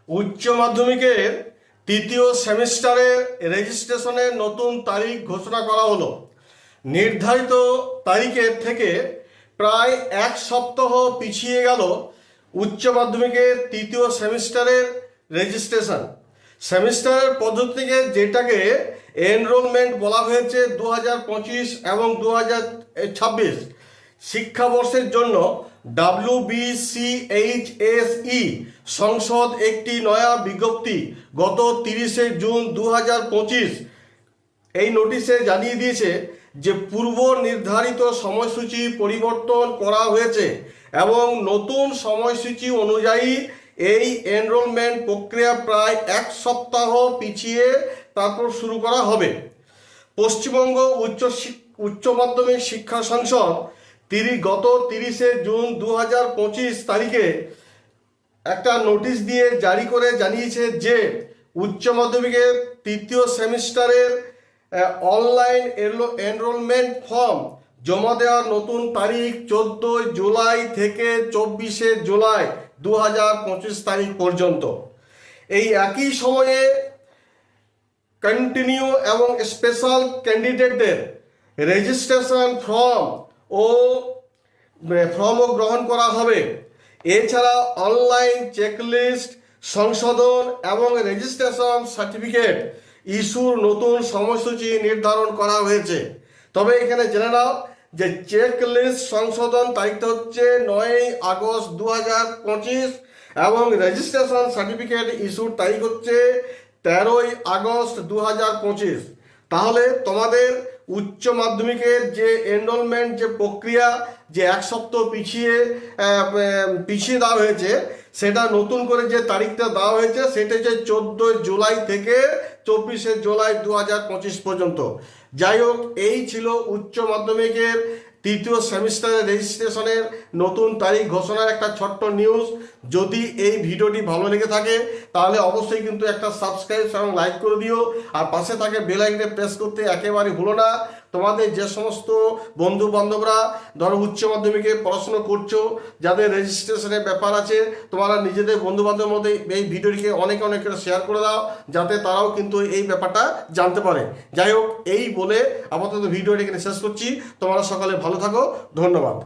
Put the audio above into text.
উচ্চ মাধ্যমিকের তৃতীয় সেমিস্টারের রেজিস্ট্রেশনের নতুন তারিখ ঘোষণা করা হলো। নির্ধারিত তারিখের থেকে প্রায় এক সপ্তাহ পিছিয়ে গেল উচ্চ মাধ্যমিকের তৃতীয় সেমিস্টারের রেজিস্ট্রেশন। সেমিস্টারের পদ্ধতিকে যেটাকে এনরোলমেন্ট বলা হয়েছে 2025 এবং 2026 শিক্ষাবর্ষের জন্য WBCHSE সংসদ একটি নয়া বিজ্ঞপ্তি গত 30শে জুন 2025 এই নোটিশে জানিয়ে দিয়েছে যে পূর্ব নির্ধারিত সময়সূচি পরিবর্তন করা হয়েছে এবং নতুন সময়সূচি অনুযায়ী এই এনরোলমেন্ট প্রক্রিয়া প্রায় এক সপ্তাহ পিছিয়ে তারপর শুরু করা হবে। পশ্চিমবঙ্গ উচ্চ মাধ্যমিক শিক্ষা সংসদ গত 30শে জুন 2025 তারিখে একটা নোটিশ দিয়ে জারি করে জানিয়েছে যে উচ্চ মাধ্যমিকের তৃতীয় সেমিস্টারের অনলাইন এনরোলমেন্ট ফর্ম জমা দেওয়ার নতুন তারিখ 14 জুলাই থেকে 24শে জুলাই 2025 তারিখ পর্যন্ত। এই একই সময়ে কন্টিনিউ এবং স্পেশাল ক্যান্ডিডেটদের রেজিস্ট্রেশন ফর্মও গ্রহণ করা হবে। এছাড়া অনলাইন চেকলিস্ট সংশোধন এবং রেজিস্ট্রেশন সার্টিফিকেট ইস্যুর নতুন সময়সূচি নির্ধারণ করা হয়েছে। তবে এখানে জেনে নাও যে চেকলিস্ট সংশোধন তারিখটা হচ্ছে 9 আগস্ট 2025 এবং রেজিস্ট্রেশন সার্টিফিকেট ইস্যুর তারিখ হচ্ছে 13 আগস্ট 2025। তাহলে তোমাদের উচ্চ মাধ্যমিকের যে এনরোলমেন্ট যে প্রক্রিয়া যে এক সপ্তাহ পিছিয়ে দেওয়া হয়েছে, সেটা নতুন করে যে তারিখটা দেওয়া হয়েছে সেটা হচ্ছে 14 জুলাই থেকে 24শে জুলাই 2025 পর্যন্ত। যাই হোক, এই ছিল উচ্চ মাধ্যমিকের তৃতীয় সেমিস্টারের রেজিস্ট্রেশনের নতুন তারিখ ঘোষণার একটা ছোট্ট নিউজ। যদি এই ভিডিওটি ভালো লেগে থাকে তাহলে অবশ্যই কিন্তু একটা সাবস্ক্রাইব এবং লাইক করে দিও, আর পাশে থাকে বেল আইকনে প্রেস করতে একেবারে ভুলো না। তোমাদের যে সমস্ত বন্ধু বান্ধবরা ধরো উচ্চ মাধ্যমিকে পড়াশুনো করছো, যাদের রেজিস্ট্রেশনের ব্যাপার আছে, তোমরা নিজেদের বন্ধু বান্ধবের মধ্যে এই ভিডিওটিকে অনেক করে শেয়ার করে দাও, যাতে তারাও কিন্তু এই ব্যাপারটা জানতে পারে। যাই হোক, এই বলে আপাতত ভিডিওটি এখানে শেষ করছি। তোমরা সকালে ভালো থাকো, ধন্যবাদ।